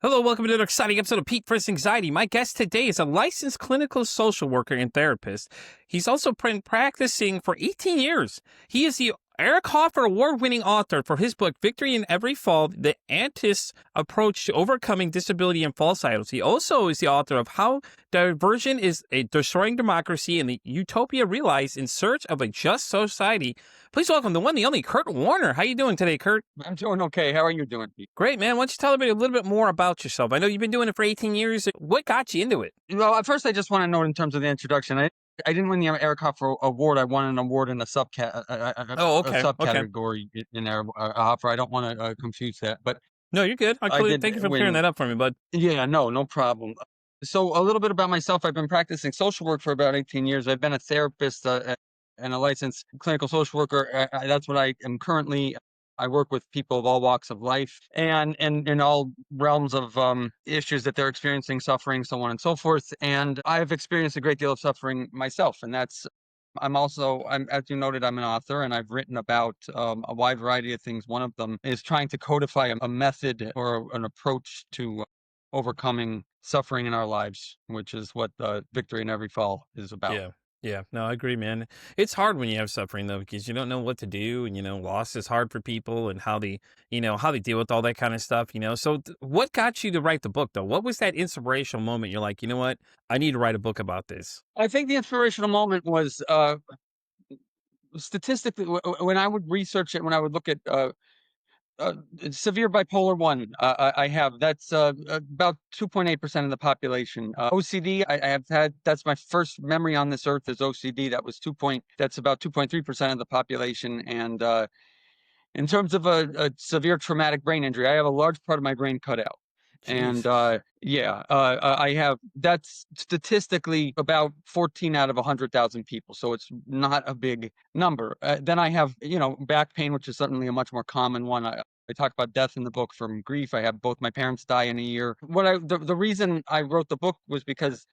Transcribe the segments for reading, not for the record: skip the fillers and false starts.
Hello, welcome to another exciting episode of Pete vs. Anxiety. My guest today is a licensed clinical social worker and therapist. He's also been practicing for 18 years. He is the Eric Hoffer award-winning author for his book, Victory in Every Fall, The Antis Approach to Overcoming Disability and False Idols. He also is the author of How Diversion is a Destroying Democracy and the Utopia Realized in Search of a Just Society. Please welcome the one, the only, Kurt Warner. How you doing today, Kurt? I'm doing okay. How are you doing, Pete? Great, man. Why don't you tell everybody a little bit more about yourself? I know you've been doing it for 18 years. What got you into it? Well, at first, I just want to note in terms of the introduction, I didn't win the Eric Hoffer Award. I won an award in a Oh, a okay. subcategory in there, Hoffer. I don't want to confuse that, but No, you're good. I did Thank you for win. clearing that up for me, bud. Yeah, no problem. So a little bit about myself. I've been practicing social work for about 18 years. I've been a therapist and a licensed clinical social worker. That's what I am currently. I work with people of all walks of life and in all realms of issues that they're experiencing, suffering, so on and so forth. And I've experienced a great deal of suffering myself. And as you noted, I'm an author and I've written about a wide variety of things. One of them is trying to codify a method or an approach to overcoming suffering in our lives, which is what Victory in Every Fall is about. Yeah. Yeah. No, I agree, man. It's hard when you have suffering, though, because you don't know what to do. And, loss is hard for people and how they deal with all that kind of stuff, So what got you to write the book, though? What was that inspirational moment? You're like, you know what? I need to write a book about this. I think the inspirational moment was statistically when I would research it, when I would look at uh, severe bipolar 1, I have. That's about 2.8% of the population. OCD, I have had. That's my first memory on this earth is OCD. That's about 2.3% of the population. And in terms of a severe traumatic brain injury, I have a large part of my brain cut out. And Jesus. I have. That's statistically about 14 out of 100,000 people. So it's not a big number. Then I have, back pain, which is certainly a much more common one. I talk about death in the book from grief. I have both my parents die in a year. The reason I wrote the book was because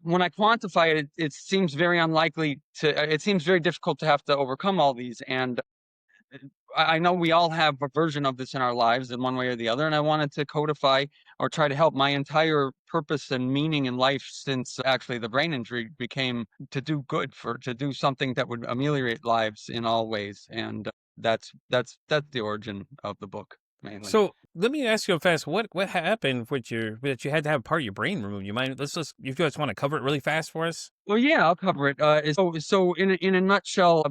when I quantify it, it seems very unlikely it seems very difficult to have to overcome all these. And I know we all have a version of this in our lives in one way or the other. And I wanted to codify or try to help. My entire purpose and meaning in life since actually the brain injury became to do good, to do something that would ameliorate lives in all ways. And that's the origin of the book mainly. So let me ask you fast. What happened with that you had to have part of your brain removed? You just want to cover it really fast for us? Well, yeah, I'll cover it. So in a nutshell,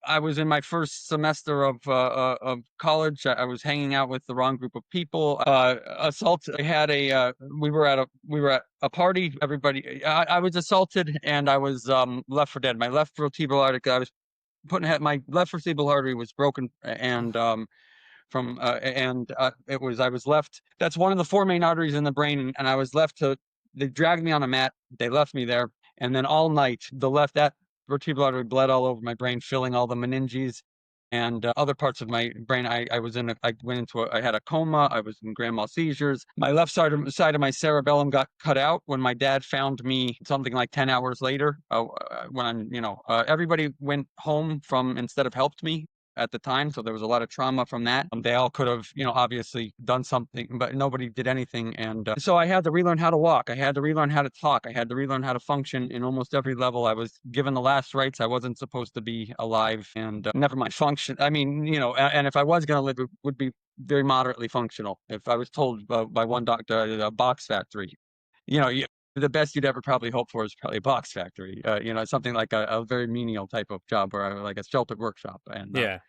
I was in my first semester of college. I was hanging out with the wrong group of people. Assault. I had we were at a party. I was assaulted and I was left for dead. My left vertebral artery. My left vertebral artery was broken and I was left. That's one of the four main arteries in the brain, and I was left to. They dragged me on a mat. They left me there, and then all night that vertebral artery bled all over my brain, filling all the meninges and other parts of my brain. I had a coma. I was in grand mal seizures. My left side of my cerebellum got cut out when my dad found me something like 10 hours later. Everybody went home instead of helped me at the time. So there was a lot of trauma from that. They all could have, obviously done something, but nobody did anything. And so I had to relearn how to walk. I had to relearn how to talk. I had to relearn how to function in almost every level. I was given the last rites. I wasn't supposed to be alive and never mind function. I mean, and if I was going to live, it would be very moderately functional. If I was told by one doctor, a box factory, the best you'd ever probably hope for is probably a box factory, something like a very menial type of job or like a sheltered workshop. And Yeah.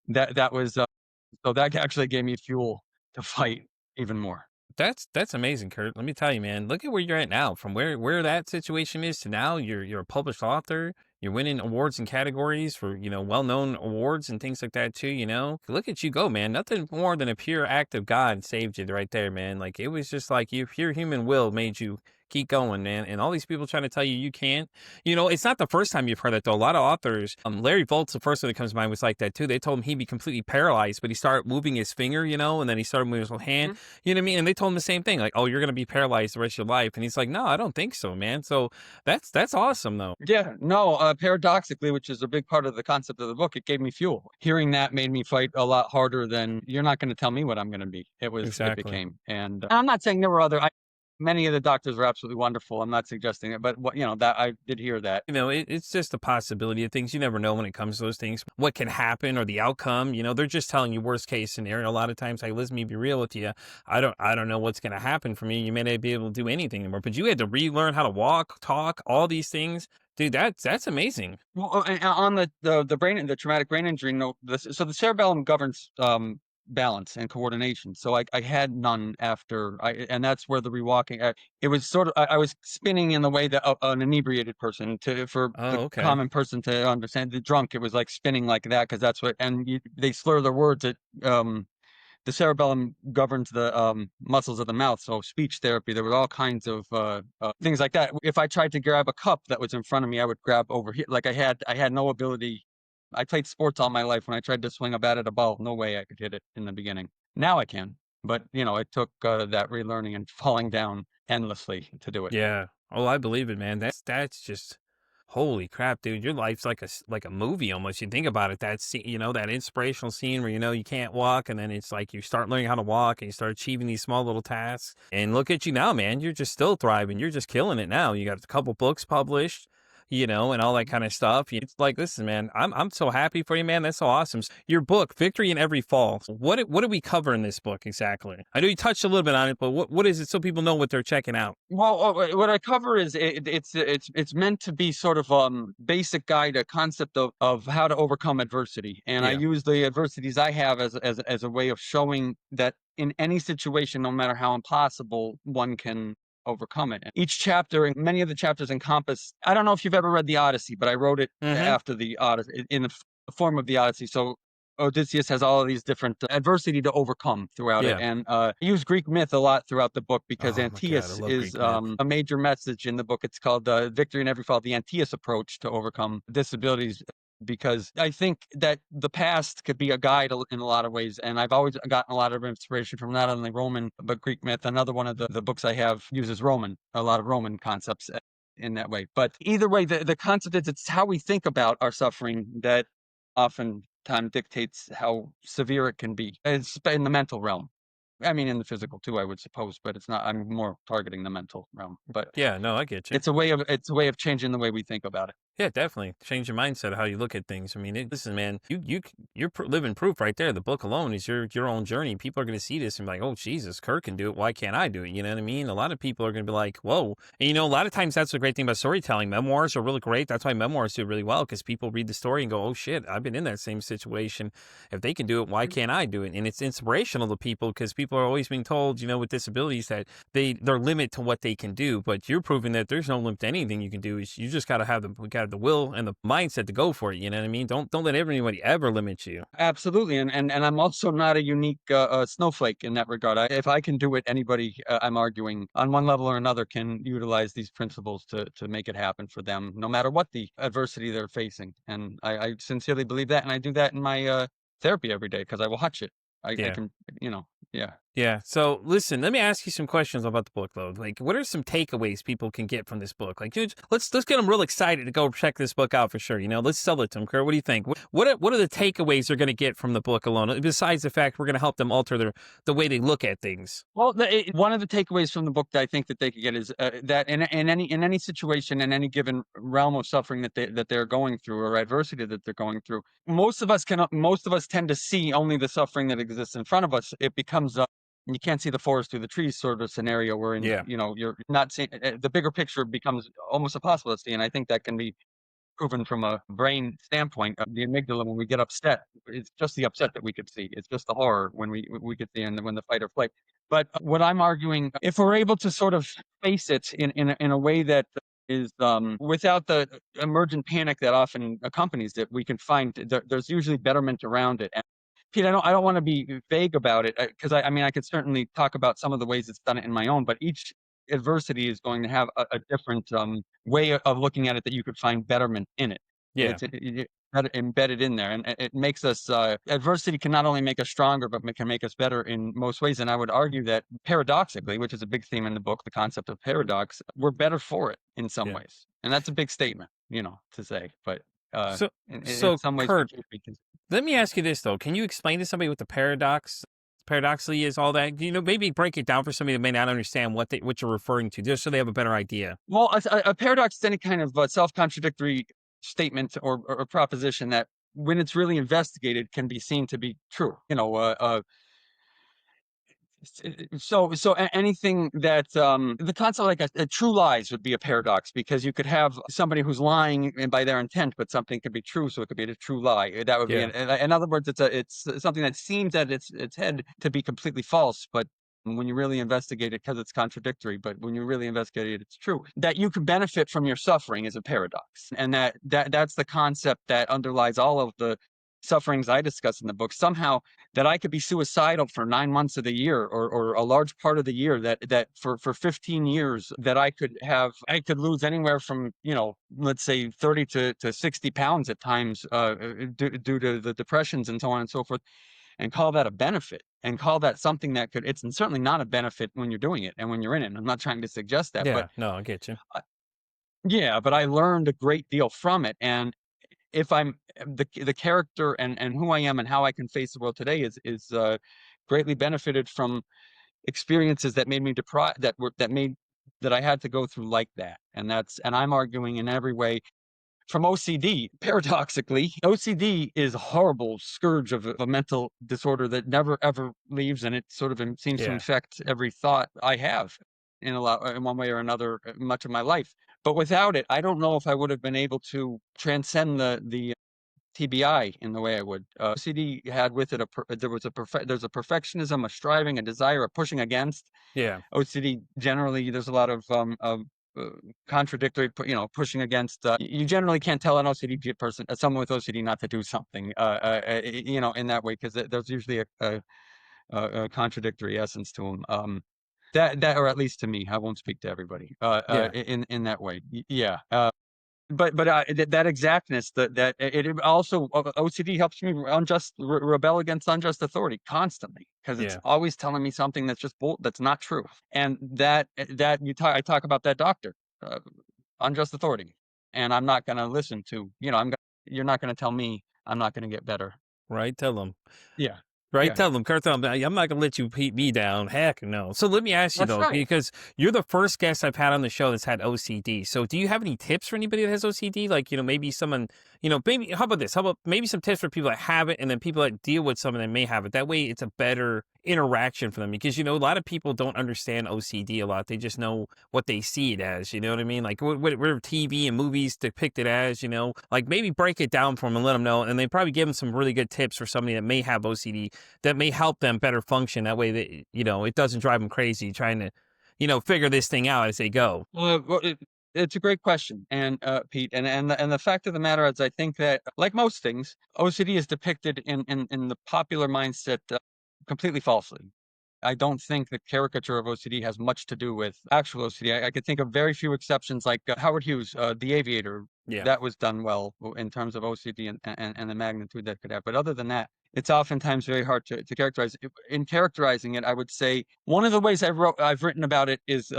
that was, so that actually gave me fuel to fight even more. That's amazing, Kurt. Let me tell you, man. Look at where you're at now. From where that situation is to now, you're a published author. You're winning awards and categories for well-known awards and things like that too. Look at you go, man. Nothing more than a pure act of God saved you right there, man. Like it was just like your pure human will made you Keep going, man. And all these people trying to tell you you can't. It's not the first time you've heard that though. A lot of authors, Larry Volt's the first one that comes to mind was like that too. They told him he'd be completely paralyzed, but he started moving his finger, and then he started moving his whole hand. Mhm. You know what I mean? And they told him the same thing, like, "Oh, you're gonna be paralyzed the rest of your life." And he's like, "No, I don't think so, man." So that's awesome though. Yeah, no, paradoxically, which is a big part of the concept of the book, it gave me fuel. Hearing that made me fight a lot harder than "You're not gonna tell me what I'm gonna be." It Exactly. became, and I'm not saying there were many of the doctors were absolutely wonderful. I'm not suggesting it, but that I did hear that. It's just a possibility of things. You never know when it comes to those things, what can happen or the outcome. They're just telling you worst case scenario. A lot of times, like, let me be real with you. I don't know what's going to happen for me. You may not be able to do anything anymore, but you had to relearn how to walk, talk, all these things. Dude, that's amazing. Well, and on the traumatic brain injury note, so the cerebellum governs balance and coordination. So I had none after and that's where the rewalking. It was sort of I was spinning in the way that an inebriated person for the Oh, okay. common person to understand. The drunk, it was like spinning like that because that's what, and they slur their words. The cerebellum governs the muscles of the mouth. So speech therapy, there were all kinds of things like that. If I tried to grab a cup that was in front of me, I would grab over here. Like I had no ability. I played sports all my life. When I tried to swing a bat at a ball, no way I could hit it in the beginning. Now I can, but it took that relearning and falling down endlessly to do it. Yeah. Oh, I believe it, man. That's just holy crap, dude. Your life's like a movie almost. You think about it, that scene, that inspirational scene where you can't walk, and then it's like you start learning how to walk and you start achieving these small little tasks. And look at you now, man. You're just still thriving. You're just killing it now. You got a couple books published. And all that kind of stuff. It's like, listen, man, I'm so happy for you, man. That's so awesome. Your book, Victory in Every Fall. What do we cover in this book exactly? I know you touched a little bit on it, but what is it so people know what they're checking out? Well, what I cover is it's meant to be sort of basic guide, a concept of how to overcome adversity, and I Yeah. use the adversities I have as a way of showing that in any situation, no matter how impossible, one can overcome it. Each chapter, and many of the chapters encompass. I don't know if you've ever read the Odyssey, but I wrote it Mm-hmm. after the Odyssey in the form of the Odyssey. So Odysseus has all of these different adversity to overcome throughout it, Yeah. and I use Greek myth a lot throughout the book because Oh my God, I Antaeus love is Greek myth. a major message in the book. It's called "Victory in Every Fall," the Antaeus approach to overcome disabilities. Because I think that the past could be a guide in a lot of ways, and I've always gotten a lot of inspiration from not only Roman but Greek myth. Another one of the books I have uses a lot of Roman concepts in that way. But either way, the concept is it's how we think about our suffering that oftentimes dictates how severe it can be. It's in the mental realm. I mean, in the physical too, I would suppose, but it's not. I'm more targeting the mental realm. But Yeah, no, I get you. it's a way of changing the way we think about it. Yeah, definitely. Change your mindset of how you look at things. I mean, listen, man, you're living proof right there. The book alone is your own journey. People are going to see this and be like, oh, Jesus, Kirk can do it. Why can't I do it? You know what I mean? A lot of people are going to be like, whoa. And a lot of times that's the great thing about storytelling. Memoirs are really great. That's why memoirs do really well because people read the story and go, oh, shit, I've been in that same situation. If they can do it, why can't I do it? And it's inspirational to people because people are always being told, with disabilities that they're limit to what they can do. But you're proving that there's no limit to anything you can do. You just got to have the will and the mindset to go for it. You know what I mean? Don't let anybody ever limit you. Absolutely, and I'm also not a unique snowflake in that regard. If I can do it, anybody, I'm arguing, on one level or another, can utilize these principles to make it happen for them, no matter what the adversity they're facing. And I sincerely believe that, and I do that in my therapy every day because I watch it. I Yeah. can, yeah. Yeah. So listen, let me ask you some questions about the book, though. Like, what are some takeaways people can get from this book? Like, dude, let's get them real excited to go check this book out for sure. Let's sell it to them. Kurt, what do you think? What are the takeaways they're going to get from the book alone? Besides the fact we're going to help them alter the way they look at things. Well, one of the takeaways from the book that I think that they could get is that in any situation, in any given realm of suffering that they're going through or adversity that they're going through, most of us tend to see only the suffering that exists in front of us. It becomes you can't see the forest through the trees sort of a scenario wherein Yeah. you're not seeing the bigger picture becomes almost impossible to see, and I think that can be proven from a brain standpoint. The amygdala, when we get upset, it's just the upset that we could see. It's just the horror when we could see, and when the fight or flight. But what I'm arguing, if we're able to sort of face it in a way that is without the emergent panic that often accompanies it, we can find there's usually betterment around it. And Pete, I don't want to be vague about it because I mean I could certainly talk about some of the ways it's done it in my own, but each adversity is going to have a different way of looking at it, that you could find betterment in it. Yeah. Embedded in there, and it makes us adversity can not only make us stronger, but can make us better in most ways. And I would argue that paradoxically, which is a big theme in the book, the concept of paradox, we're better for it in some Yeah. ways. And that's a big statement, to say, but So, in so some ways we Kurt, can't be let me ask you this though. Can you explain to somebody what the paradoxically is, all that? Maybe break it down for somebody that may not understand what you're referring to, just so they have a better idea. well, a paradox is any kind of self-contradictory statement or proposition that, when it's really investigated, can be seen to be true. Anything that the concept, like a true lies would be a paradox, because you could have somebody who's lying and by their intent, but something could be true, so it could be a true lie. That would be Yeah. in other words, it's something that seems at its head to be completely false, but when you really investigate it, because it's contradictory, but when you really investigate it, it's true. That you can benefit from your suffering is a paradox, and that's the concept that underlies all of the sufferings I discuss in the book. Somehow, that I could be suicidal for 9 months of the year, or a large part of the year, that for 15 years, that I could lose anywhere from, let's say 30 to 60 pounds at times, due to the depressions and so on and so forth, and call that a benefit, and call that something that could, it's certainly not a benefit when you're doing it and when you're in it. I'm not trying to suggest that, but Yeah. No, I get you. uh, yeah, but I learned a great deal from it. And if I'm the character, and who I am and how I can face the world today is greatly benefited from experiences that made me deprived, that I had to go through like that. And I'm arguing in every way from OCD. Paradoxically, OCD is a horrible scourge of a mental disorder that never ever leaves, and it sort of seems to Yeah. infect every thought I have in one way or another, much of my life. But without it, I don't know if I would have been able to transcend the TBI in the way I would. OCD had with it there's a perfectionism, a striving, a desire, a pushing against. Yeah. OCD generally, there's a lot of uh, contradictory, pushing against. You generally can't tell an OCD person, someone with OCD, not to do something, in that way, because there's usually a contradictory essence to them. Or at least to me, I won't speak to everybody. Yeah. In that way, yeah. But that exactness, that it also, OCD helps me rebel against unjust authority constantly, because it's Yeah. always telling me something that's just that's not true. And I talk about that doctor, uh, unjust authority, and I'm not going to listen to, you're not going to tell me I'm not going to get better. Right. Tell them. Yeah, Right, yeah, tell them, Kurt, tell them, I'm not gonna let you beat me down. Heck no. So let me ask you that's though, right. because you're the first guest I've had on the show that's had OCD. So do you have any tips for anybody that has OCD? Like, maybe someone, maybe how about this? How about maybe some tips for people that have it, and then people that deal with someone that may have it. That way it's a better interaction for them, because a lot of people don't understand OCD a lot. They just know what they see it as, you know what I mean? Like what TV and movies depict it as, like maybe break it down for them and let them know, and they probably give them some really good tips for somebody that may have OCD that may help them better function. That way that, it doesn't drive them crazy trying to, figure this thing out as they go. Well, it's a great question, and Pete, and the fact of the matter is, I think that, like most things, OCD is depicted in the popular mindset, completely falsely. I don't think the caricature of OCD has much to do with actual OCD. I could think of very few exceptions, like Howard Hughes, The Aviator. Yeah. That was done well in terms of OCD and the magnitude that could have. But other than that, it's oftentimes very hard to characterize. In characterizing it, I would say one of the ways I've written about it is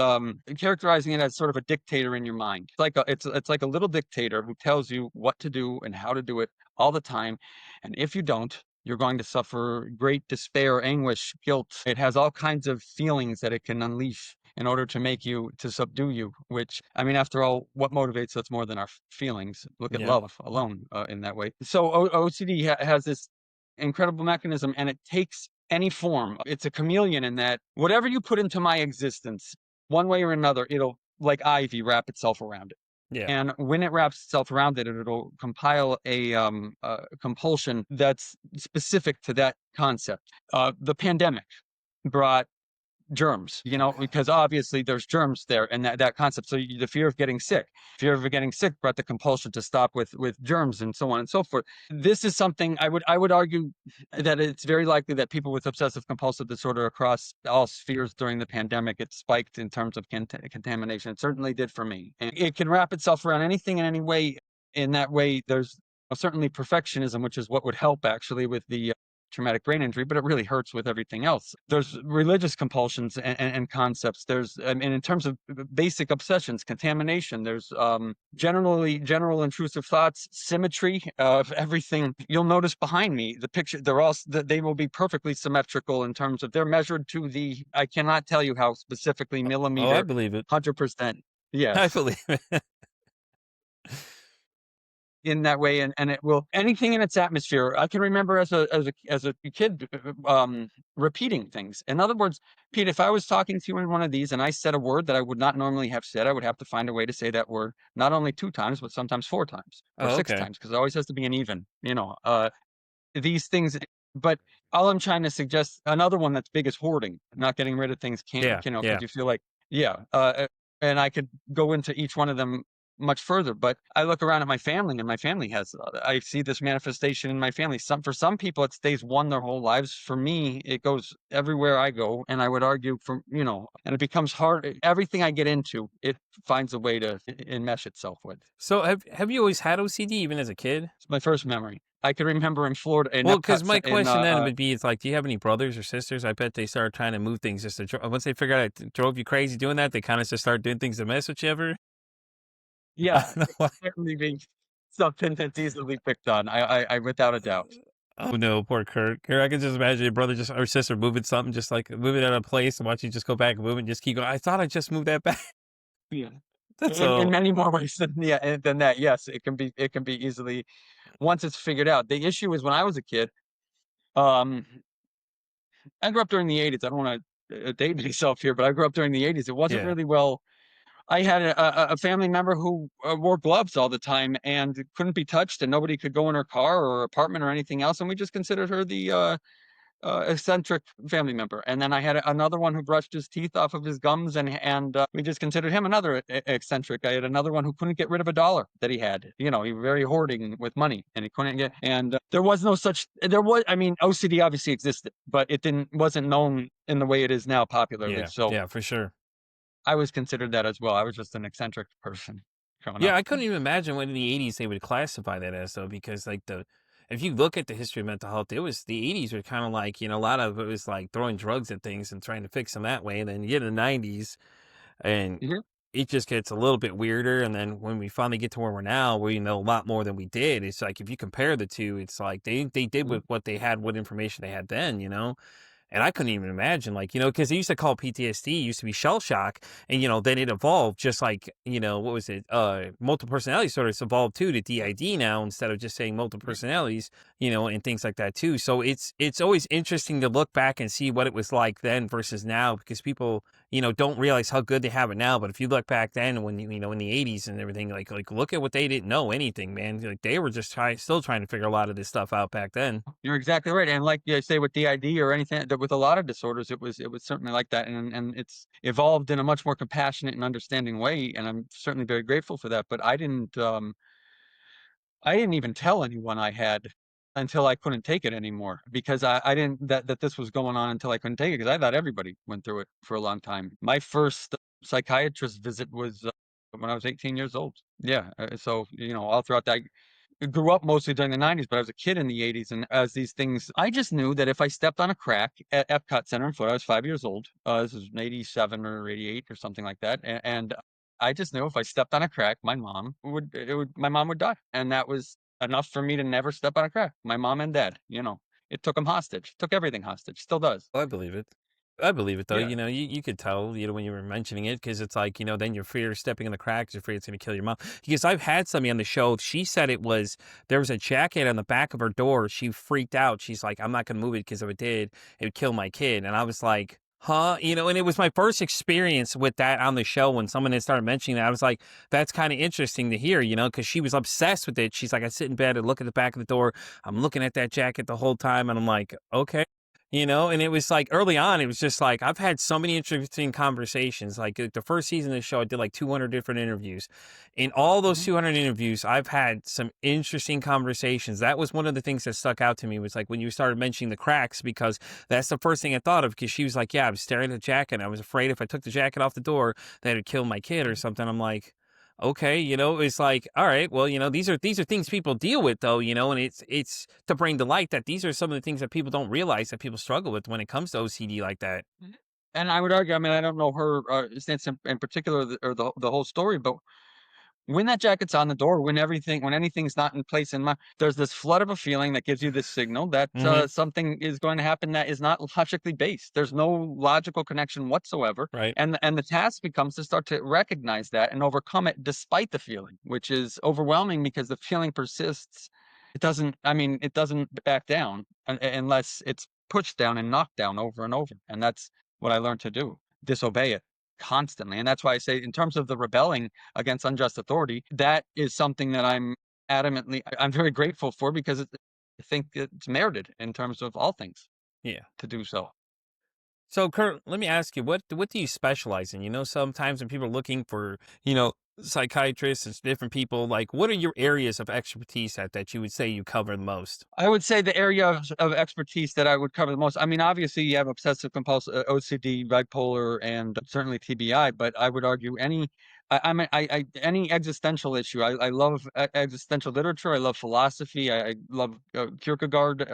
characterizing it as sort of a dictator in your mind. It's like a little dictator who tells you what to do and how to do it all the time, and if you don't, you're going to suffer great despair, anguish, guilt. It has all kinds of feelings that it can unleash in order to subdue you, which, I mean, after all, what motivates us more than our feelings? Look at Yeah. love alone, in that way. So OCD has this incredible mechanism, and it takes any form. It's a chameleon in that whatever you put into my existence, one way or another, it'll, like ivy, wrap itself around it. Yeah. And when it wraps itself around it, it'll compile a compulsion that's specific to that concept. The pandemic brought germs, because obviously there's germs there, and that concept. So the fear of getting sick brought the compulsion to stop with germs, and so on and so forth. This is something I would argue that it's very likely that people with obsessive compulsive disorder across all spheres during the pandemic, it spiked in terms of contamination. It certainly did for me. And it can wrap itself around anything in any way. In that way, there's certainly perfectionism, which is what would help actually with the traumatic brain injury, but it really hurts with everything else. There's religious compulsions and concepts. And in terms of basic obsessions, contamination, there's general intrusive thoughts, symmetry of everything. You'll notice behind me, the picture, they will be perfectly symmetrical in terms of they're measured to I cannot tell you how specifically Oh, I millimeter, believe it. 100%. I Yes. believe it. In that way, and it will anything in its atmosphere. I can remember as a kid repeating things. In other words, Pete, if I was talking to you in one of these and I said a word that I would not normally have said, I would have to find a way to say that word not only 2 times but sometimes 4 times or Oh, six okay. times because it always has to be an even. These things. But all I'm trying to suggest, another one that's big is hoarding, not getting rid of things. Can't Yeah, because yeah. you feel like, yeah. And I could go into each one of them much further, but I look around at my family, and my family has. I see this manifestation in my family. For some people, it stays one their whole lives. For me, it goes everywhere I go, and I would argue and it becomes hard. Everything I get into, it finds a way to enmesh itself with. So have you always had OCD even as a kid? It's my first memory. I can remember in Florida in Well, because Epcot my in question then would be, it's like, do you have any brothers or sisters? I bet they started trying to move things just to once they figured out it drove you crazy doing that, they kind of just start doing things to mess with you ever. I Yeah, don't know it why. can certainly be something that's easily picked on. I without a doubt. Oh no, poor Kurt. Kurt, I can just imagine your brother just or sister moving something, just like moving out of place and watch you just go back and move and just keep going. I thought I just moved that back. Yeah. That's In so. many more ways than that. Yes, it can be easily once it's figured out. The issue is when I was a kid, um, I grew up during the 80s. I don't want to date myself here, but I grew up during the 80s. It wasn't Yeah. really well. I had a family member who wore gloves all the time and couldn't be touched, and nobody could go in her car or apartment or anything else, and we just considered her the eccentric family member. And then I had another one who brushed his teeth off of his gums, and we just considered him another eccentric. I had another one who couldn't get rid of a dollar that he had. He was very hoarding with money, and he couldn't get. And there was no such. There was. I mean, OCD obviously existed, but it wasn't known in the way it is now popularly. Yeah. So Yeah, for sure. I was considered that as well. I was just an eccentric person growing Yeah, up. I couldn't even imagine what in the 80s they would classify that as, though, because like if you look at the history of mental health, it was the 80s were kind of like, a lot of it was like throwing drugs at things and trying to fix them that way. And then you get in the 90s and Mhm. it just gets a little bit weirder. And then when we finally get to where we're now, we know a lot more than we did. It's like if you compare the two, it's like they did Mhm. with what they had, what information they had then. And I couldn't even imagine, like, because they used to call PTSD, used to be shell shock. And, then it evolved just like, what was it? Multiple personality disorders evolved too to DID now instead of just saying multiple personalities, and things like that too. So it's always interesting to look back and see what it was like then versus now because people, don't realize how good they have it now. But if you look back then when, in the 80s and everything, like look at what they didn't know anything, man. Like they were just still trying to figure a lot of this stuff out back then. You're exactly right, and like you say with DID or anything that with a lot of disorders, it was certainly like that, and it's evolved in a much more compassionate and understanding way, and I'm certainly very grateful for that. But I didn't even tell anyone I had until I couldn't take it anymore because I didn't that this was going on until I couldn't take it because I thought everybody went through it for a long time. My first psychiatrist visit was when I was 18 years old. Yeah, so all throughout that grew up mostly during the 90s, but I was a kid in the 80s. And as these things, I just knew that if I stepped on a crack at Epcot Center in Florida, I was 5 years old. This was 87 or 88 or something like that. And I just knew if I stepped on a crack, my mom would die. And that was enough for me to never step on a crack. My mom and dad, it took them hostage, took everything hostage, still does. I believe it. I believe it though. Yeah. You could tell, when you were mentioning it, because it's like, then your fear of stepping in the cracks, your fear it's going to kill your mom. Because I've had somebody on the show, she said there was a jacket on the back of her door. She freaked out. She's like, I'm not going to move it because if it did, it would kill my kid. And I was like, huh? And it was my first experience with that on the show when someone had started mentioning that. I was like, that's kind of interesting to hear, because she was obsessed with it. She's like, I sit in bed and look at the back of the door. I'm looking at that jacket the whole time. And I'm like, okay. And it was like early on, it was just like I've had so many interesting conversations. Like the first season of the show, I did like 200 different interviews. In all those Mhm. 200 interviews, I've had some interesting conversations. That was one of the things that stuck out to me was like when you started mentioning the cracks, because that's the first thing I thought of. Because she was like, "Yeah, I was staring at the jacket. And I was afraid if I took the jacket off the door, that it'd kill my kid or something." I'm like, okay, it's like, all right, well, these are things people deal with though, and it's to bring to light that these are some of the things that people don't realize that people struggle with when it comes to OCD like that. Mhm. And I would argue, I mean, I don't know her stance in particular, or the whole story, but when that jacket's on the door, when anything's not in place in my, there's this flood of a feeling that gives you this signal that Hmm. something is going to happen that is not logically based. There's no logical connection whatsoever, Right. and the task becomes to start to recognize that and overcome it despite the feeling, which is overwhelming because the feeling persists. It doesn't. I mean, it doesn't back down unless it's pushed down and knocked down over and over, and that's what I learned to do: disobey it constantly. And that's why I say, in terms of the rebelling against unjust authority, that is something that I'm very grateful for, because I think it's merited in terms of all things Yeah. to do so. So, Kurt, let me ask you, what do you specialize in? Sometimes when people are looking for, psychiatrists and different people, like, what are your areas of expertise that you would say you cover the most? I would say the area of expertise that I would cover the most. I mean, obviously, you have obsessive compulsive OCD, bipolar, and certainly TBI. But I would argue any existential issue. I love existential literature. I love philosophy. I love Kierkegaard,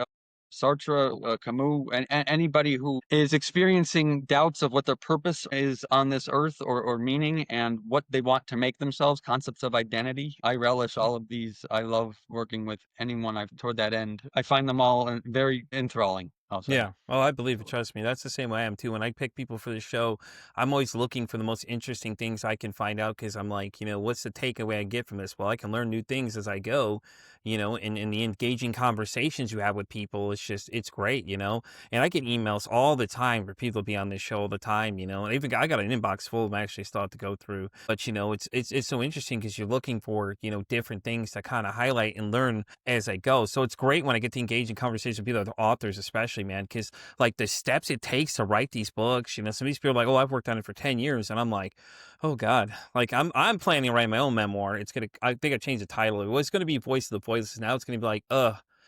Sartre, Camus, and anybody who is experiencing doubts of what their purpose is on this earth, or meaning, and what they want to make themselves, concepts of identity. I relish all of these. I love working with anyone I've toward that end. I find them all very enthralling, I'll say. Yeah. Oh, I believe it. Trust me. That's the same way I am too. When I pick people for the show, I'm always looking for the most interesting things I can find out because I'm like, what's the takeaway I get from this? Well, I can learn new things as I go, and the engaging conversations you have with people, it's great, And I get emails all the time for people to be on this show all the time, and I got an inbox full of them I actually still have to go through. But, it's so interesting because you're looking for, different things to kind of highlight and learn as I go. So it's great when I get to engage in conversations with people, the authors especially, man, because like the steps it takes to write these books, some of these people are like, oh, I've worked on it for 10 years. And I'm like, oh God, like I'm planning to write my own memoir. I think I changed the title. It was going to be Voice of the Voiceless. Now it's going to be like,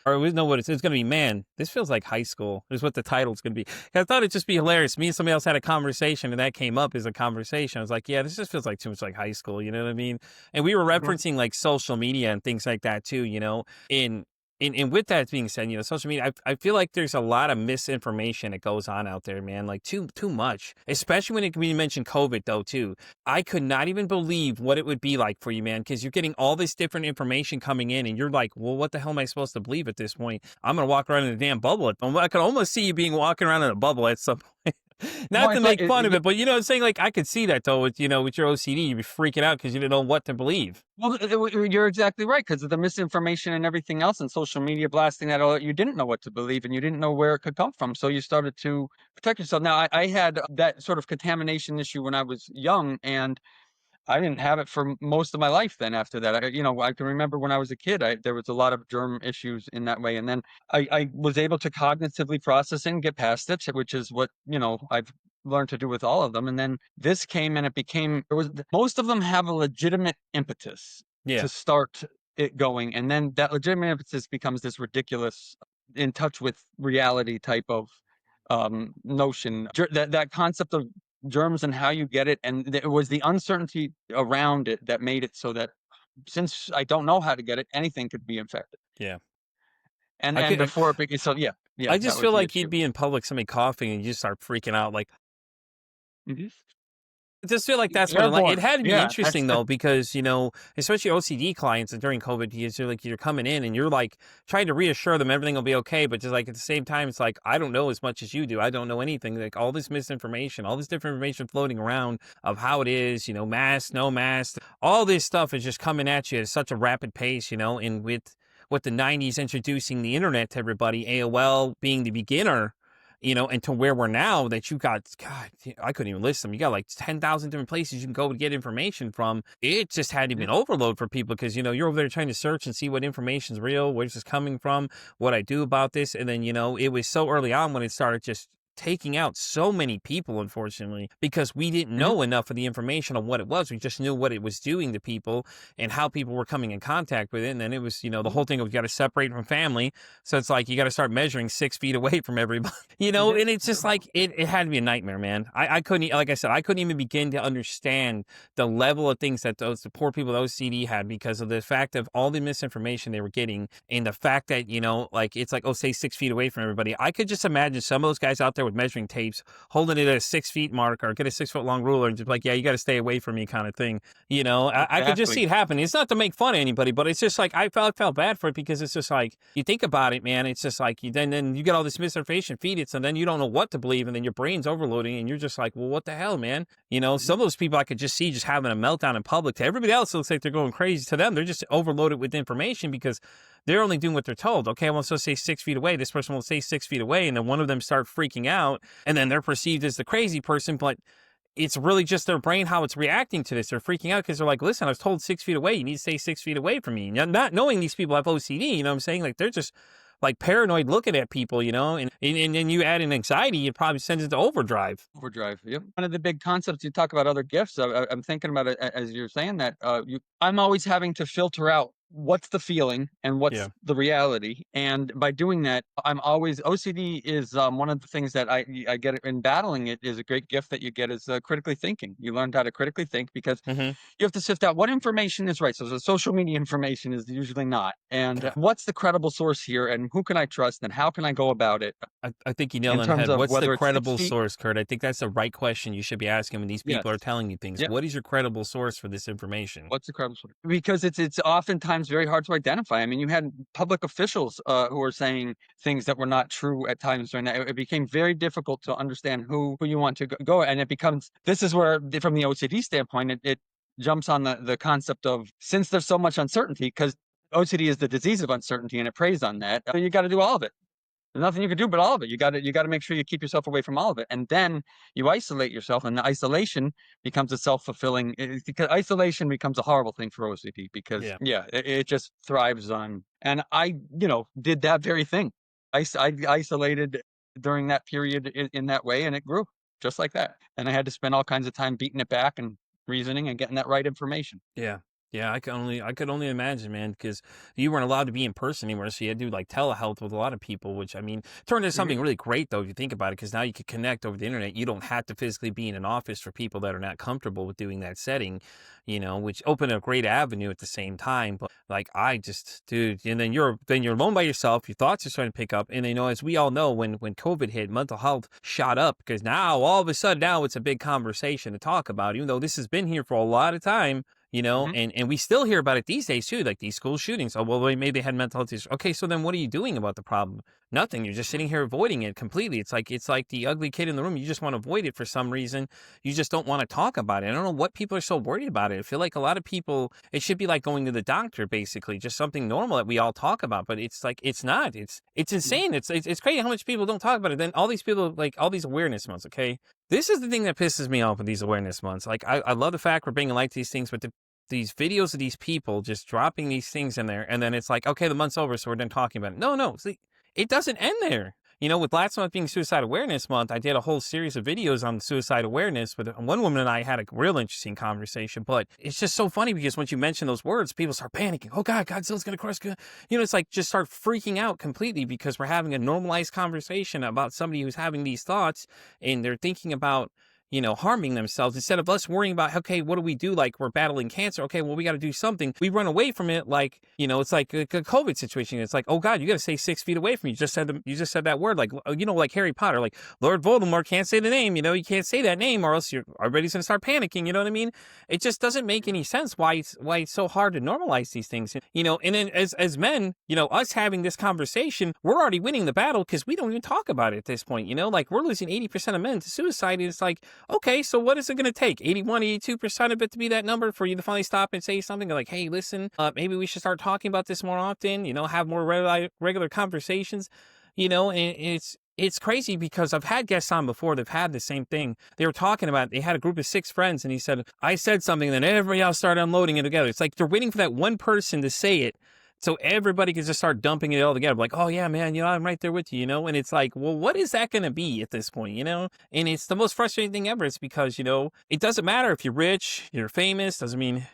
or we know what it's going to be, man, this feels like high school is what the title's going to be. I thought it'd just be hilarious. Me and somebody else had a conversation and that came up as a conversation. I was like, yeah, this just feels like too much like high school. You know what I mean? And we were referencing like social media and things like that too, in and with that being said, social media, I feel like there's a lot of misinformation that goes on out there, man. Like too much, especially when you mention COVID though too. I could not even believe what it would be like for you, man, because you're getting all this different information coming in, and you're like, well, what the hell am I supposed to believe at this point? I'm gonna walk around in a damn bubble. I could almost see you being walking around in a bubble at some point. No, Not to make fun of it, but I'm saying, like, I could see that though with your OCD, you'd be freaking out because you didn't know what to believe. well, you're exactly right, because of the misinformation and everything else, and social media blasting that all, you didn't know what to believe, and you didn't know where it could come from. So you started to protect yourself. Now, I had that sort of contamination issue when I was young, and I didn't have it for most of my life then after that. I can remember when I was a kid, there was a lot of germ issues in that way. And then I was able to cognitively process it and get past it, which is what, I've learned to do with all of them. And then this came, and most of them have a legitimate impetus Yeah, to start it going. And then that legitimate impetus becomes this ridiculous, in touch with reality type of notion. That concept of germs and how you get it, and it was the uncertainty around it that made it so that, since I don't know how to get it, anything could be infected. yeah. And I and could. before it became, so yeah, yeah, I that just was feel the like you'd issue. be in public, somebody coughing, and you just start freaking out. Like, Mhm. I just feel like that's what it Airborne, had to be yeah, that's interesting though, because especially OCD clients and during COVID, because you're coming in and you're like trying to reassure them everything will be okay, but just like at the same time, it's like I don't know as much as you do. I don't know anything. Like all this misinformation, all this different information floating around of how it is, mask, no mask, all this stuff is just coming at you at such a rapid pace, and with the '90s introducing the internet to everybody, AOL being the beginner. and to where we're now that you got, God, I couldn't even list them. You got like 10,000 different places you can go to get information from. It just had to be Yeah. an overload for people because, you're over there trying to search and see what information's real, where's this coming from, what I do about this. And then, it was so early on when it started just taking out so many people, unfortunately, because we didn't Mhm. know enough of the information on what it was. We just knew what it was doing to people and how people were coming in contact with it. And then it was, the Mhm. whole thing of you got to separate from family. So it's like you got to start measuring 6 feet away from everybody, Mhm. and it's just like it had to be a nightmare, man. I couldn't, like I said, I couldn't even begin to understand the level of things that the poor people with OCD had because of the fact of all the misinformation they were getting and the fact that, like it's like, oh, stay 6 feet away from everybody. I could just imagine some of those guys out there with measuring tapes holding it at a 6 feet mark or get a 6 foot long ruler and just like, yeah, you got to stay away from me kind of thing. I could just see Exactly. it happening. It's not to make fun of anybody, but it's just like I felt bad for it because it's just like you think about it, man. It's just like then you get all this misinformation feed it, so then you don't know what to believe, and then your brain's overloading, and you're just like, well, what the hell, man? Mhm. Some of those people I could just see just having a meltdown in public. To everybody else, it looks like they're going crazy. To them, they're just overloaded with information because they're only doing what they're told. Okay, well, I'm supposed to stay 6 feet away. This person will stay 6 feet away, and then one of them start freaking out, and then they're perceived as the crazy person, but it's really just their brain how it's reacting to this. They're freaking out because they're like, listen, I was told 6 feet away. You need to stay 6 feet away from me. Not knowing these people have OCD, you know what I'm saying? Like they're just like paranoid looking at people, and then you add an anxiety, it probably sends it to overdrive. Overdrive. Yep. One of the big concepts you talk about other gifts. I'm thinking about it as you're saying that. I'm always having to filter out what's the feeling and what's Yeah. the reality, and by doing that, I'm always OCD is one of the things that I get in battling it is a great gift that you get is critically thinking. You learned how to critically think because Hmm. you have to sift out what information is right. So the social media information is usually not, and Yeah. what's the credible source here, and who can I trust, and how can I go about it I think you nailed in it on the terms head. of What's the whether it's six credible feet. source, Kurt? I think that's the right question you should be asking when these Yes. people are telling you things. Yep. What is your credible source for this information? What's the credible source? Because it's oftentimes very hard to identify. I mean, you had public officials who were saying things that were not true at times during that. It became very difficult to understand who you want to go, and it becomes this is where, from the OCD standpoint, it jumps on the concept of since there's so much uncertainty, because OCD is the disease of uncertainty, and it preys on that. So you got to do all of it. There's nothing you can do but all of it. You gotta make sure you keep yourself away from all of it. And then you isolate yourself, and the isolation becomes a self-fulfilling because isolation becomes a horrible thing for OCD because Yeah. yeah, it just thrives on and did that very thing. I isolated during that period in that way, and it grew just like that. And I had to spend all kinds of time beating it back and reasoning and getting that right information. Yeah. Yeah, I could only imagine, man, because you weren't allowed to be in person anymore, so you had to do like telehealth with a lot of people, which I mean turned into Mhm. something really great though if you think about it, because now you can connect over the internet. You don't have to physically be in an office for people that are not comfortable with doing that setting, which opened a great avenue at the same time. But like I just, dude, and then you're alone by yourself. Your thoughts are starting to pick up, and as we all know, when COVID hit, mental health shot up because now all of a sudden now it's a big conversation to talk about, even though this has been here for a lot of time. Mhm. And we still hear about it these days too, like these school shootings. Oh, well, maybe they had mental health issues. Okay, so then what are you doing about the problem? Nothing. You're just sitting here avoiding it completely. It's like the ugly kid in the room. You just want to avoid it for some reason. You just don't want to talk about it. I don't know what people are so worried about it. I feel like a lot of people, it should be like going to the doctor, basically, just something normal that we all talk about. But it's like it's not. It's Mhm. insane. It's crazy how much people don't talk about it. Then all these people, like all these awareness months. Okay, this is the thing that pisses me off with these awareness months. Like I love the fact we're bringing light to these things, but these videos of these people just dropping these things in there, and then it's like, okay, the month's over, so we're done talking about it. No, see, it doesn't end there. With last month being Suicide Awareness Month, I did a whole series of videos on suicide awareness with one woman and I had a real interesting conversation. But it's just so funny because once you mention those words, people start panicking. Oh God, Godzilla's gonna crush. It's like just start freaking out completely because we're having a normalized conversation about somebody who's having these thoughts and they're thinking about harming themselves instead of us worrying about, okay, what do we do? Like we're battling cancer. Okay, well, we got to do something. We run away from it. Like, it's like a COVID situation. It's like, oh God, you got to stay 6 feet away from me. You just said that word. Like, like Harry Potter, like Lord Voldemort can't say the name, you can't say that name or else everybody's going to start panicking. You know what I mean? It just doesn't make any sense why it's so hard to normalize these things. And then as men, us having this conversation, we're already winning the battle because we don't even talk about it at this point. Like we're losing 80% of men to suicide. And it's like, okay, so what is it going to take? 81, 82% of it to be that number for you to finally stop and say something like, hey, listen, maybe we should start talking about this more often, have more regular conversations, and It's crazy because I've had guests on before that've had the same thing. They were talking about, they had a group of 6 friends and he said, I said something, and then everybody else started unloading it together. It's like they're waiting for that one person to say it so everybody can just start dumping it all together. Like, oh yeah, man, I'm right there with you, And it's like, well, what is that going to be at this point? And it's the most frustrating thing ever. It's because, it doesn't matter if you're rich, you're famous, doesn't mean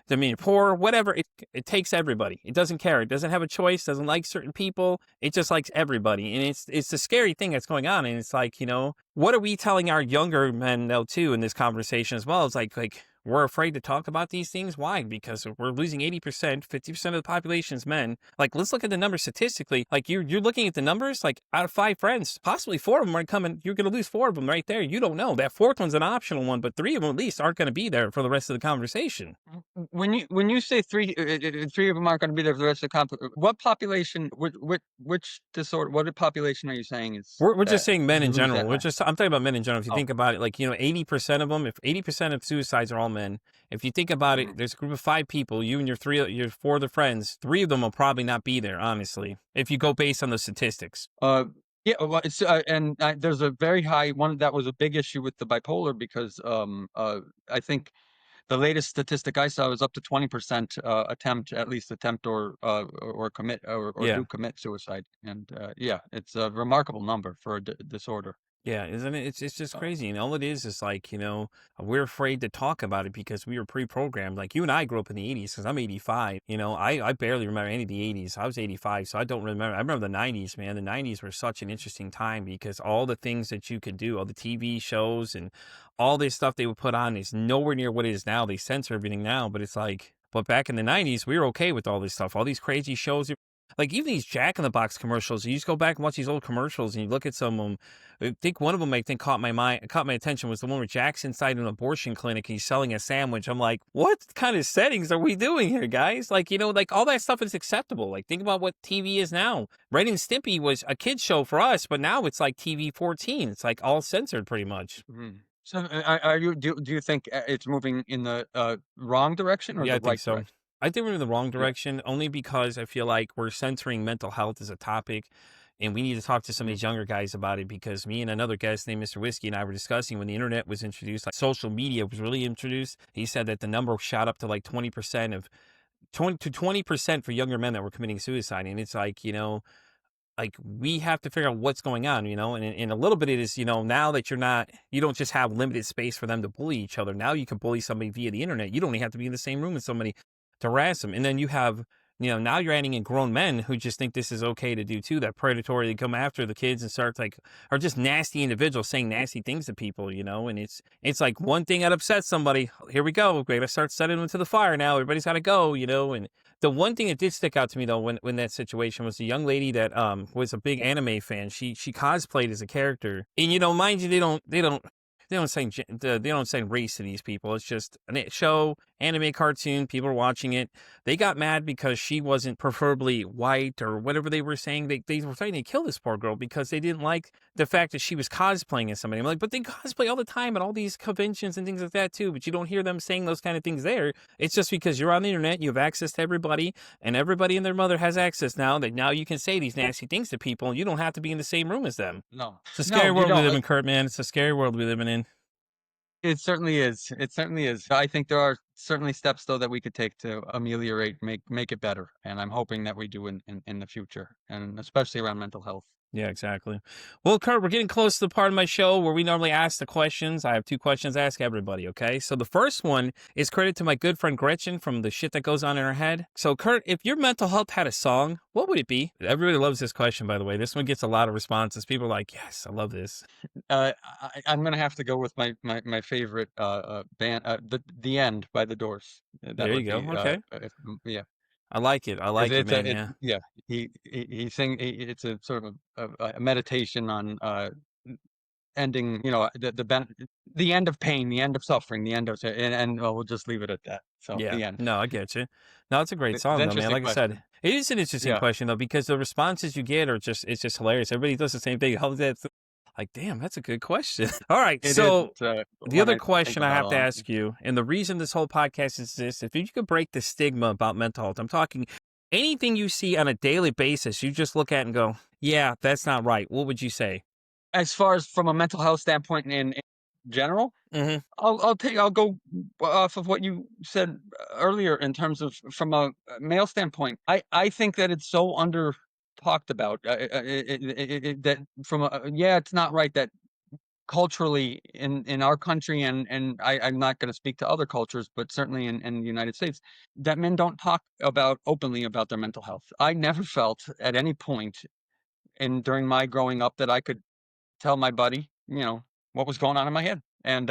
you're poor, whatever. It takes everybody. It doesn't care. It doesn't have a choice. Doesn't like certain people. It just likes everybody. And it's the scary thing that's going on. And it's like, what are we telling our younger men though too in this conversation as well? It's like we're afraid to talk about these things. Why? Because we're losing 80%, 50% of the population is men. Like, let's look at the numbers statistically. Like, you're looking at the numbers, like, out of 5 friends, possibly 4 of them are coming. You're going to lose 4 of them right there. You don't know. That 4th one's an optional one, but 3 of them at least aren't going to be there for the rest of the conversation. When you say 3 of them aren't going to be there for the rest of the what population, which disorder, what population are you saying is We're just that saying men you in lose general. that much? I'm talking about men in general. If you Oh, think about it, like, 80% of them, if 80% of suicides are all men, if you think about it, mhm. there's a group of 5 people, you and your 4 other friends, 3 of them will probably not be there, honestly, if you go based on the statistics. Yeah, well, it's and there's a very high one that was a big issue with the bipolar because I think the latest statistic I saw was up to 20% attempt or commit or Yeah. do commit suicide, and yeah, it's a remarkable number for a disorder. Yeah, isn't it? It's just Uh, crazy. And all it is like, we're afraid to talk about it because we were pre-programmed. Like, you and I grew up in the 80s because I'm 85. I barely remember any of the 80s. I was 85, so I don't remember. I remember the 90s, man. The 90s were such an interesting time because all the things that you could do, all the TV shows and all this stuff they would put on is nowhere near what it is now. They censor everything now, but it's like, but back in the 90s, we were okay with all this stuff, all these crazy shows. Like, even these Jack in the Box commercials, you just go back and watch these old commercials and you look at some of them. I think one of them caught my attention was the one where Jack's inside an abortion clinic and he's selling a sandwich. I'm like, what kind of settings are we doing here, guys? Like, like all that stuff is acceptable. Like, think about what TV is now. Ren and Stimpy was a kid's show for us, but now it's like TV 14. It's like all censored pretty much. mhm. So, do you think it's moving in the wrong direction or Yeah, I the think right so. direction? I think we're in the wrong Yeah. direction only because I feel like we're censoring mental health as a topic. And we need to talk to some of Mhm. these younger guys about it because me and another guest named Mr. Whiskey and I were discussing when the internet was introduced, like social media was really introduced. He said that the number shot up to like 20% of 20% for younger men that were committing suicide. And it's like, like we have to figure out what's going on, and a little bit it is, now that you don't just have limited space for them to bully each other. Now you can bully somebody via the internet. You don't even have to be in the same room with somebody to harass them. And then you have, now you're adding in grown men who just think this is okay to do too, that predatory, they come after the kids and start like, are just nasty individuals saying nasty things to people, and it's like one thing that upsets somebody. Here we go. We're going to start setting them to the fire now. Everybody's got to go, and the one thing that did stick out to me though, when that situation was a young lady that was a big anime fan. She cosplayed as a character, and mind you, they don't assign race to these people. It's just a show, anime cartoon. People are watching it. They got mad because she wasn't preferably white or whatever they were saying. They were trying to kill this poor girl because they didn't like the fact that she was cosplaying as somebody. I'm like, but they cosplay all the time at all these conventions and things like that too. But you don't hear them saying those kind of things there. It's just because you're on the internet, you have access to everybody, and everybody and their mother has access now. That now you can say these nasty things to people, and you don't have to be in the same room as them. No, It's a scary no, you world we don't. live in, Kurt, man. It's a scary world we live in. It certainly is. It certainly is. I think there are certainly steps though that we could take to ameliorate, make it better, and I'm hoping that we do in the future, and especially around mental health. Yeah, exactly. Well, Kurt, we're getting close to the part of my show where we normally ask the questions. I have 2 questions to ask everybody, okay? So the first one is credit to my good friend Gretchen from the shit that goes on in her head. So, Kurt, if your mental health had a song, what would it be? Everybody loves this question, by the way. This one gets a lot of responses. People are like, yes, I love this. I'm gonna have to go with my favorite band, the End by the Doors. That There you would go. be Okay. yeah. I like it. I Because like it, man. it Yeah. yeah, it's a sort of a meditation on, ending, the end of pain, the end of suffering, the end of and well, we'll just leave it at that. So, Yeah. the end. No, I get you. No, it's a great It's an song, though, man. interesting Like I said, question. it is an interesting Yeah, question, though, because the responses you get it's just hilarious. Everybody does the same thing. How does that? Like, damn, that's a good question. All right. it is, So, it's, the one other I think question I about a have to lot. ask you, and the reason this whole podcast exists, if you could break the stigma about mental health, I'm talking anything you see on a daily basis, you just look at and go, yeah, that's not right. What would you say? As far as from a mental health standpoint in general, Hmm. I'll go off of what you said earlier in terms of from a male standpoint. I think that it's so under talked about that from a, yeah, it's not right that culturally in our country, and I'm not going to speak to other cultures, but certainly in the United States, that men don't talk about openly about their mental health. I never felt at any point in during my growing up that I could tell my buddy, what was going on in my head. And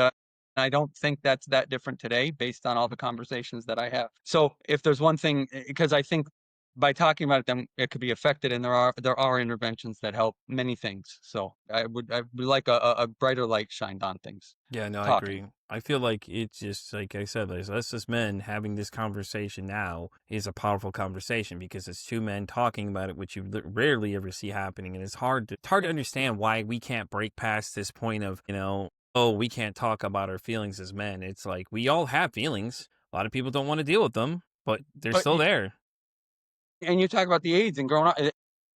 I don't think that's that different today based on all the conversations that I have. So if there's one thing, because I think by talking about it, then it could be affected, and there are interventions that help many things. So I would like a brighter light shined on things. Yeah, no, I Talking. agree. I feel like it's just like I said, like us as men having this conversation now is a powerful conversation because it's two men talking about it, which you rarely ever see happening, and it's hard to understand why we can't break past this point of oh, we can't talk about our feelings as men. It's like we all have feelings. A lot of people don't want to deal with them, but they're But still there. and you talk about the AIDS and growing up.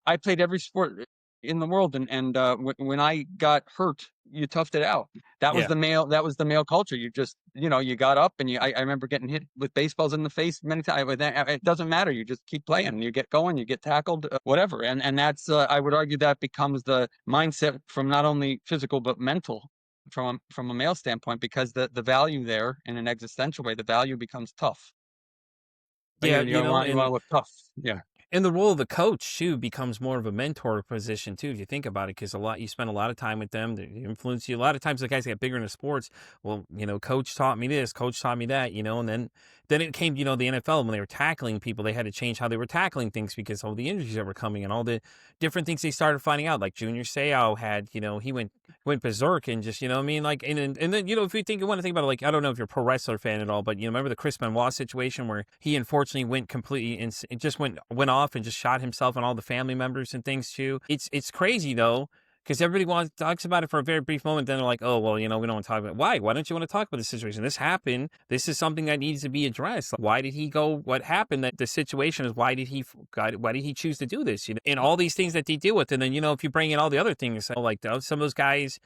I played every sport in the world, and when I got hurt, you toughed it out. That was Yeah. the male. That was the male culture. You just, you got up, and I remember getting hit with baseballs in the face many times. But then, it doesn't matter. You just keep playing. You get going. You get tackled, whatever. And that's I would argue that becomes the mindset from not only physical but mental from a male standpoint, because the value there in an existential way, the value becomes tough. Yeah, You want to look tough. Yeah. and the role of the coach too becomes more of a mentor position too, if you think about it, because you spend a lot of time with them. They influence you. A lot of times, the guys get bigger into sports. Well, coach taught me this, coach taught me that, and then it came, the NFL when they were tackling people, they had to change how they were tackling things because of all the injuries that were coming and all the different things they started finding out. Like Junior Seau had, he went berserk and just, what I mean, like, and then, if you want to think about it, like, I don't know if you're a pro wrestler fan at all, but remember the Chris Benoit situation where he unfortunately went completely it just went off and just shot himself and all the family members and things too. It's crazy though. Because everybody talks about it for a very brief moment, then they're like, "Oh, well, we don't want to talk about it." Why? Why don't you want to talk about this situation? This happened. This is something that needs to be addressed. Like, why did he go? What happened? That the situation is why did he choose to do this? And all these things that they deal with, and then if you bring in all the other things, like some of those guys,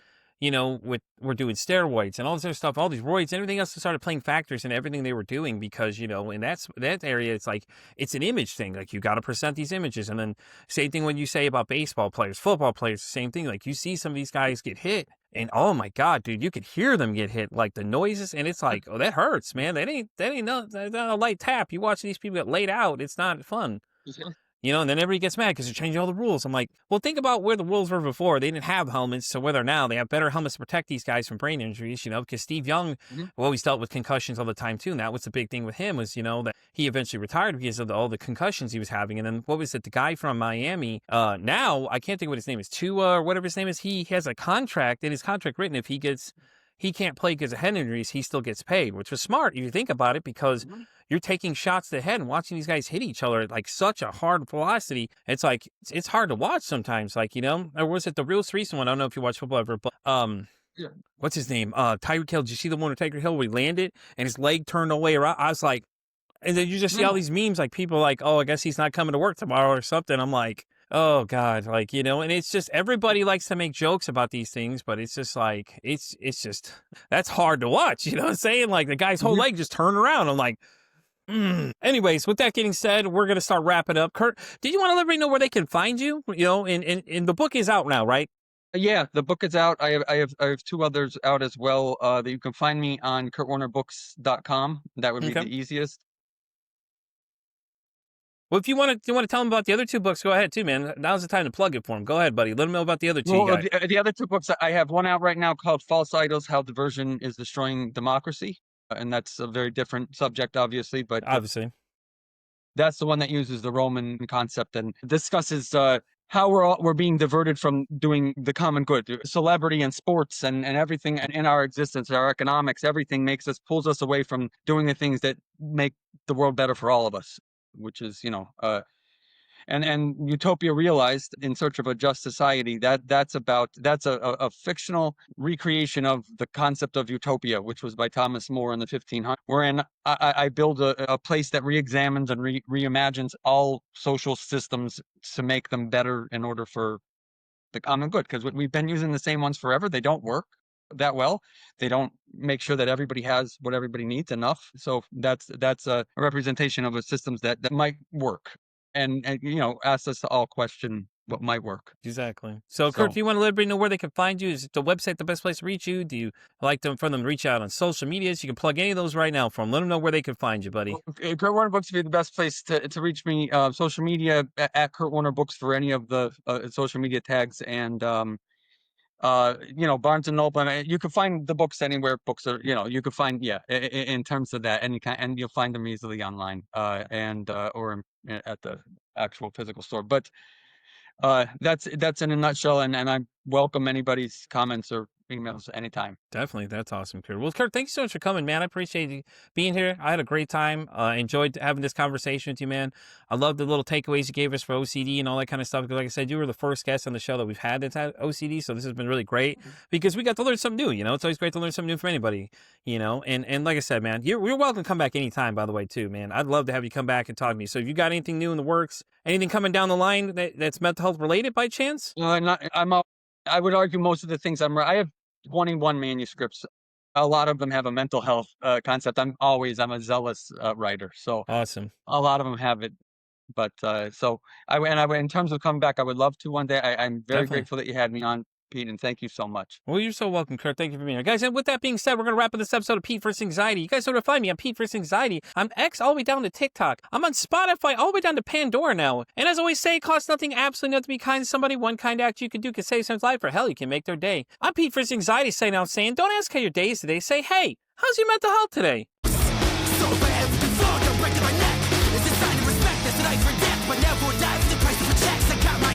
we're doing steroids and all this other stuff, all these roids, and everything else started playing factors in everything they were doing because, in that area, it's like, it's an image thing. Like, you got to present these images. And then same thing when you say about baseball players, football players, same thing. Like, you see some of these guys get hit and oh my God, dude, you could hear them get hit, like the noises. And it's like, oh, that hurts, man. That's not a light tap. You watch these people get laid out. It's not fun. And then everybody gets mad because they're changing all the rules. I'm like, well, think about where the rules were before. They didn't have helmets, so where they're now, they have better helmets to protect these guys from brain injuries, because Steve Young Mhm. always dealt with concussions all the time, too. And that was the big thing with him was, that he eventually retired because of all the concussions he was having. And then, what was it, the guy from Miami, now, I can't think what his name is, Tua or whatever his name is, he has a contract, in his contract written, if he can't play because of head injuries, he still gets paid, which was smart if you think about it, because you're taking shots to the head and watching these guys hit each other at like such a hard velocity. It's like, it's hard to watch sometimes, like, or was it the real recent one? I don't know if you watch football ever, but, Yeah. what's his name? Tyreek Hill. Did you see the one with Tyreek Hill where he landed and his leg turned the way around? I was like, and then you just see all No. these memes, like people like, oh, I guess he's not coming to work tomorrow or something. I'm like, oh God, like, and it's just, everybody likes to make jokes about these things, but it's just like, it's just, that's hard to watch. You know what I'm saying? Like the guy's whole Mhm. leg just turned around. I'm like, Anyways, with that getting said, we're going to start wrapping up. Kurt, did you want to let everybody know where they can find you? And the book is out now, right? Yeah, the book is out. I have two others out as well. That you can find me on kurtwarnerbooks.com. That would be Okay. the easiest. Well, if you want to tell them about the other two books, go ahead too, man. Now's the time to plug it for them. Go ahead, buddy. Let them know about the other two you Well, got. the other two books, I have one out right now called False Idols: How Diversion is Destroying Democracy, and that's a very different subject, obviously, but Obviously. that's the one that uses the Roman concept and discusses how we're being diverted from doing the common good. Celebrity and sports and everything in our existence, our economics, everything pulls us away from doing the things that make the world better for all of us, which is, and Utopia Realized: In Search of a Just Society. That's a fictional recreation of the concept of utopia, which was by Thomas More in the 1500s, wherein I build a place that reexamines and reimagines all social systems to make them better in order for the common good, because we've been using the same ones forever. They don't work that well. They don't make sure that everybody has what everybody needs enough. So that's a representation of a systems that might work, and ask us to all question what might work. Exactly. So, Kurt, So do you want to let everybody know where they can find you? Is the website the best place to reach you? Do you like for them to reach out on social medias? You can plug any of those right now for them. Let them know where they can find you, buddy. Kurt Warner Books would be the best place to reach me. Social media at Kurt Warner Books for any of the social media tags, and Barnes and Noble. You can find the books anywhere books are. You can find in terms of that any kind, and you'll find them easily online, or at the actual physical store. But that's in a nutshell, and I welcome anybody's comments or emails anytime. Definitely. That's awesome, Kurt. Well, Kurt, thank you so much for coming, man. I appreciate you being here. I had a great time. Enjoyed having this conversation with you, man. I love the little takeaways you gave us for OCD and all that kind of stuff. Because like I said, you were the first guest on the show that we've had that's had OCD. So this has been really great because we got to learn something new. It's always great to learn something new from anybody, and like I said, man, you're welcome to come back anytime, by the way, too, man. I'd love to have you come back and talk to me. So if you got anything new in the works, anything coming down the line that's mental health related by chance? I would argue most of the things I have 21 manuscripts. A lot of them have a mental health concept. I'm a zealous writer, so Awesome. a lot of them have it. But in terms of coming back, I would love to one day. I'm very Definitely. grateful that you had me on, Pete, and thank you so much. Well, you're so welcome, Kurt. Thank you for being here. Guys, and with that being said, we're going to wrap up this episode of Pete vs. Anxiety. You guys know where to find me. I'm Pete vs. Anxiety. I'm X all the way down to TikTok. I'm on Spotify all the way down to Pandora now. And as I always say, it costs nothing, absolutely nothing to be kind to somebody. One kind act you can do can save someone's life, or hell, you can make their day. I'm Pete vs. Anxiety saying, don't ask how your day is today. Say, hey, how's your mental health today?